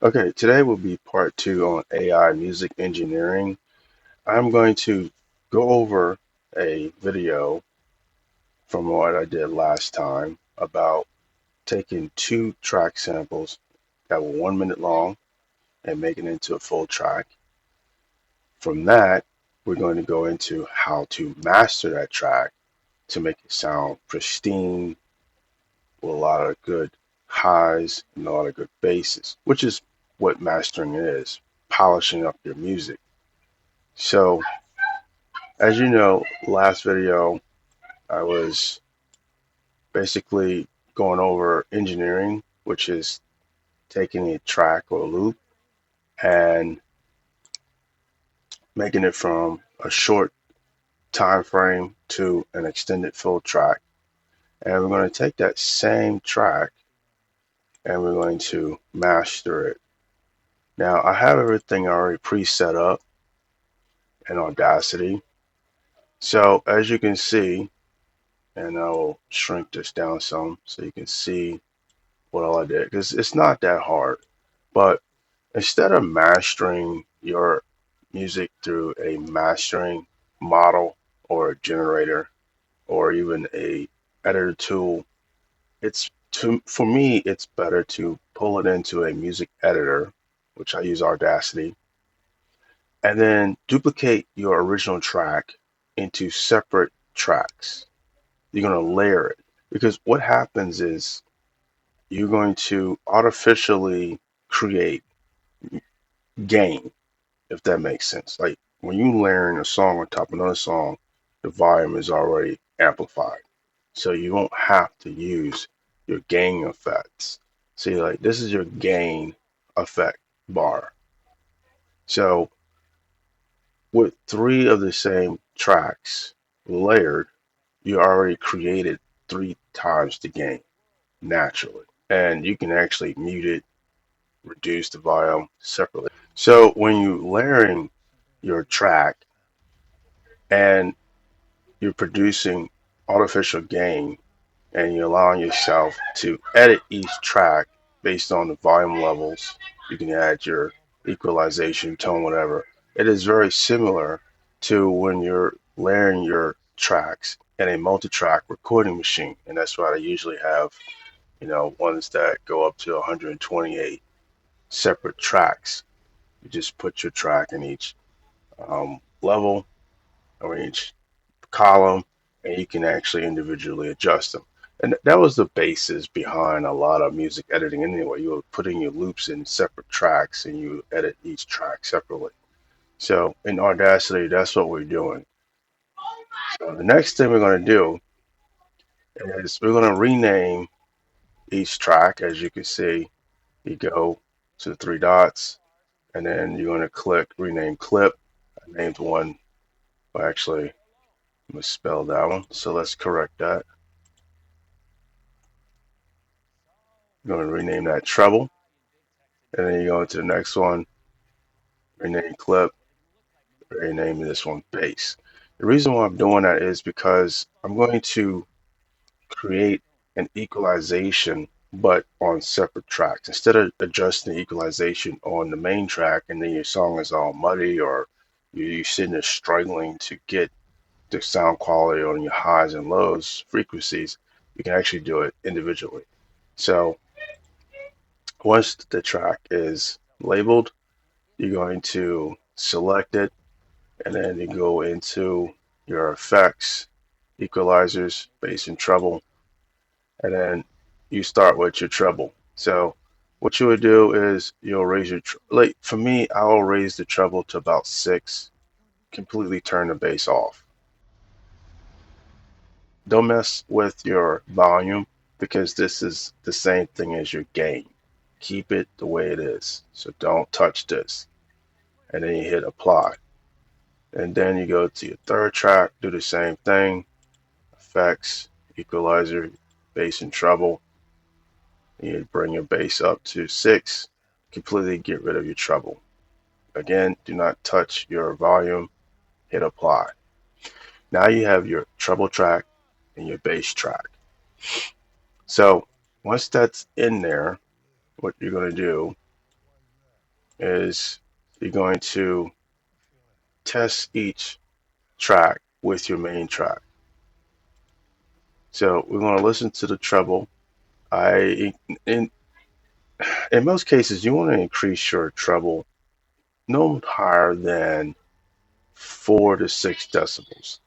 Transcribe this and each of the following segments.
Okay, today will be part two on AI music engineering. I'm going to go over a video from what I did last time about taking two track samples that were 1 minute long and making it into a full track. From that, we're going to go into how to master that track to make it sound pristine with a lot of good highs and a lot of good basses, which is what mastering is, polishing up your music. So, as you know, last video I was basically going over engineering, which is taking a track or a loop and making it from a short time frame to an extended full track. And we're going to take that same track and we're going to master it. Now, I have everything already pre-set up in Audacity. So, as you can see, and I'll shrink this down some so you can see what all I did because it's not that hard. But instead of mastering your music through a mastering model or a generator or even a editor tool, for me it's better to pull it into a music editor, which I use Audacity, and then duplicate your original track into separate tracks. You're going to layer it because what happens is you're going to artificially create gain, if that makes sense. Like when you layering a song on top of another song, the volume is already amplified. So you won't have to use your gain effects. See, like this is your gain effect bar. So with three of the same tracks layered, you already created three times the gain naturally. And you can actually mute it, reduce the volume separately. So when you layering your track and you're producing artificial gain and you're allowing yourself to edit each track based on the volume levels, you can add your equalization, tone, whatever. It is very similar to when you're layering your tracks in a multi-track recording machine, and that's why I usually have, ones that go up to 128 separate tracks. You just put your track in each level or each column, and you can actually individually adjust them. And that was the basis behind a lot of music editing anyway. You were putting your loops in separate tracks and you edit each track separately. So in Audacity, that's what we're doing. So the next thing we're going to do is we're going to rename each track. As you can see, you go to the three dots and then you're going to click rename clip. I named one, well, actually, misspelled that one. So let's correct that. I'm going to rename that treble. And then you go into the next one, rename clip, rename this one bass. The reason why I'm doing that is because I'm going to create an equalization, but on separate tracks. Instead of adjusting the equalization on the main track and then your song is all muddy or you're sitting there struggling to get the sound quality on your highs and lows frequencies, you can actually do it individually. So once the track is labeled, you're going to select it and then you go into your effects, equalizers, bass and treble, and then you start with your treble. So what you would do is you'll raise your like for me, I'll raise the treble to about 6, completely turn the bass off. Don't mess with your volume because this is the same thing as your gain. Keep it the way it is. So don't touch this. And then you hit apply. And then you go to your third track, do the same thing, effects, equalizer, bass and treble. You bring your bass up to 6, completely get rid of your treble. Again, do not touch your volume, hit apply. Now you have your treble track and your bass track. So once that's in there, what you're going to do is you're going to test each track with your main track. So we're going to listen to the treble. I in in most cases you want to increase your treble no higher than 4 to 6 decibels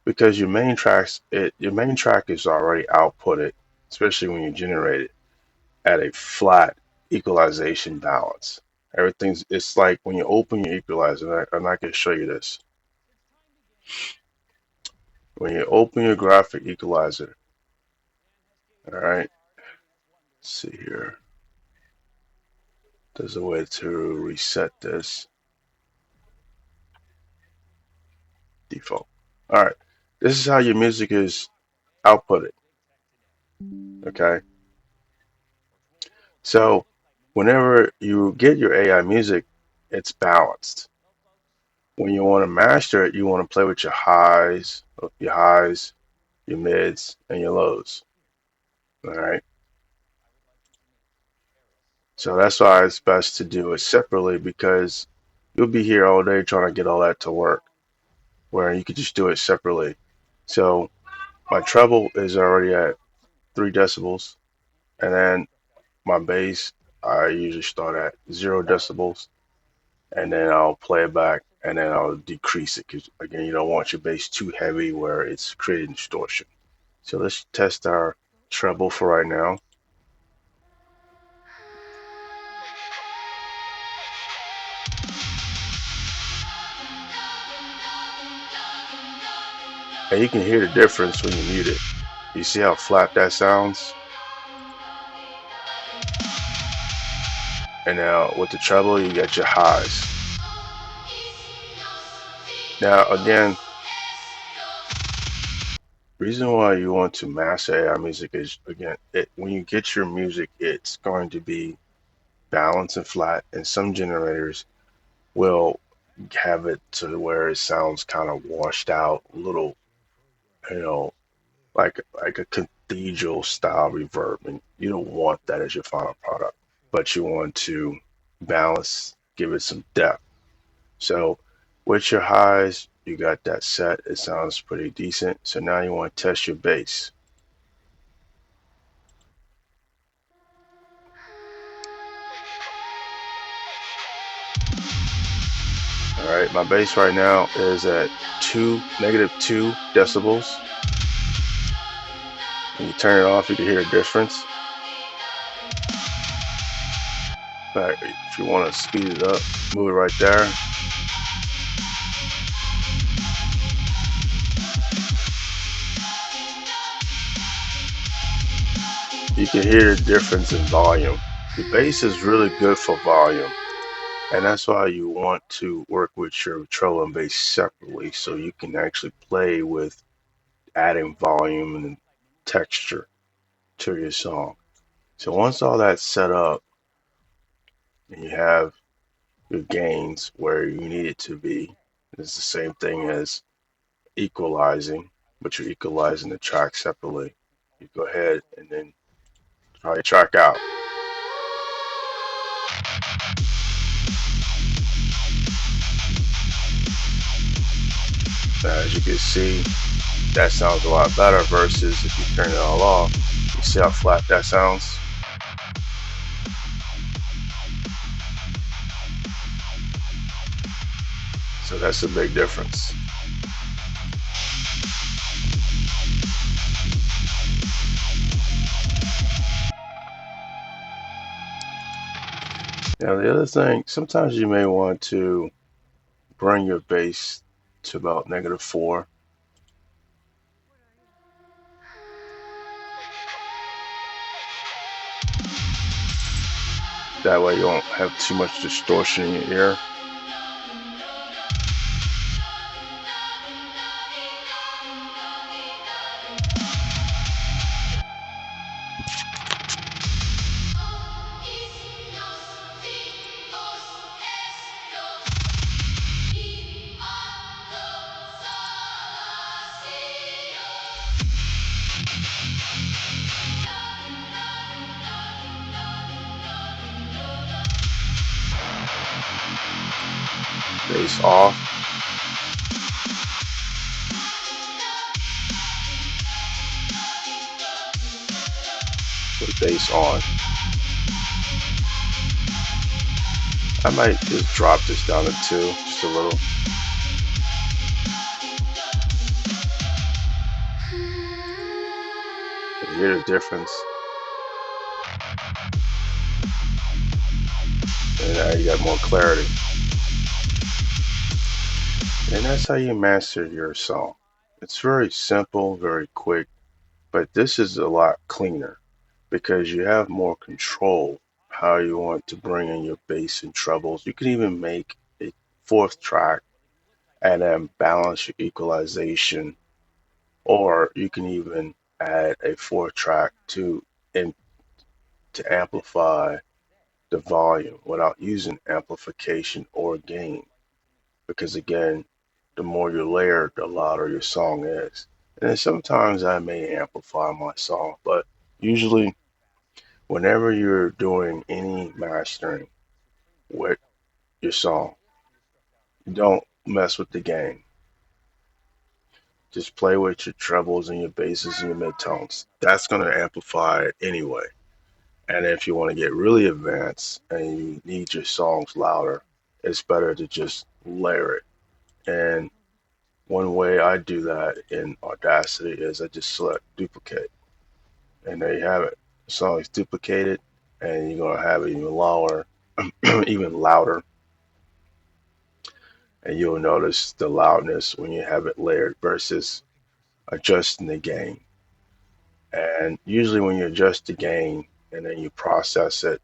because your main track is already outputted, especially when you generate it at a flat equalization balance. Everything's it's like when you open your equalizer, and I can show you this. When you open your graphic equalizer, all right, let's see here. There's a way to reset this default. All right, this is how your music is outputted. Okay, so whenever you get your AI music, it's balanced. When you want to master it, you want to play with your highs, your mids, and your lows. All right. So that's why it's best to do it separately because you'll be here all day trying to get all that to work, where you could just do it separately. So my treble is already at 3 decibels, and then my bass, I usually start at 0 decibels, and then I'll play it back, and then I'll decrease it because again, you don't want your bass too heavy where it's creating distortion. So let's test our treble for right now. And you can hear the difference when you mute it. You see how flat that sounds? And now with the treble, you got your highs. Now again, reason why you want to master AI music is again, when you get your music, it's going to be balanced and flat, and some generators will have it to where it sounds kind of washed out, a little, you know, like a cathedral style reverb, and you don't want that as your final product, but you want to balance, give it some depth. So with your highs, you got that set. It sounds pretty decent. So now you want to test your bass. All right, my bass right now is at -2 decibels. When you turn it off, you can hear a difference. But if you want to speed it up, move it right there. You can hear the difference in volume. The bass is really good for volume, and that's why you want to work with your treble and bass separately so you can actually play with adding volume and texture to your song. So once all that's set up and you have your gains where you need it to be, it's the same thing as equalizing, but you're equalizing the track separately. You go ahead and then try your track out. As you can see, that sounds a lot better versus if you turn it all off. You see how flat that sounds? So that's a big difference. Now the other thing, sometimes you may want to bring your bass to about -4. That way you won't have too much distortion in your ear. bass off, put bass on. I might just drop this down to 2, just a little. You hear the difference? And now you got more clarity. And that's how you master your song. It's very simple, very quick, but this is a lot cleaner because you have more control how you want to bring in your bass and trebles. You can even make a fourth track and then balance your equalization, or you can even add a fourth track in, to amplify the volume without using amplification or gain. Because again, the more you layer, the louder your song is. And then sometimes I may amplify my song, but usually, whenever you're doing any mastering with your song, don't mess with the gain. Just play with your trebles and your basses and your midtones. That's going to amplify it anyway. And if you want to get really advanced and you need your songs louder, it's better to just layer it. And one way I do that in Audacity is I just select duplicate. And there you have it. The song is duplicated, and you're going to have it even lower, even louder. And you'll notice the loudness when you have it layered versus adjusting the gain. And usually, when you adjust the gain and then you process it,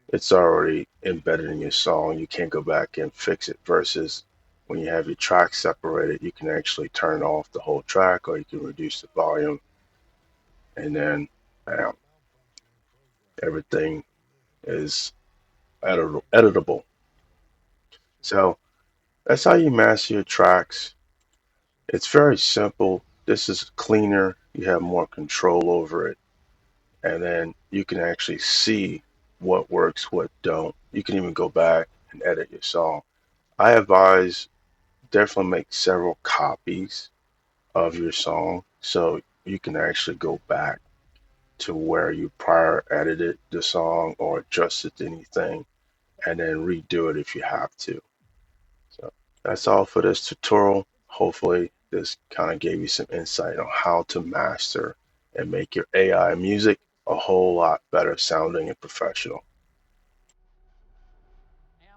it's already embedded in your song. You can't go back and fix it. Versus when you have your tracks separated, you can actually turn off the whole track or you can reduce the volume and then bam, everything is editable. So that's how you master your tracks. It's very simple. This is cleaner. You have more control over it. And then you can actually see what works, what don't. You can even go back and edit your song. I advise definitely make several copies of your song so you can actually go back to where you prior edited the song or adjusted anything and then redo it if you have to. So that's all for this tutorial. Hopefully this kind of gave you some insight on how to master and make your AI music a whole lot better sounding and professional.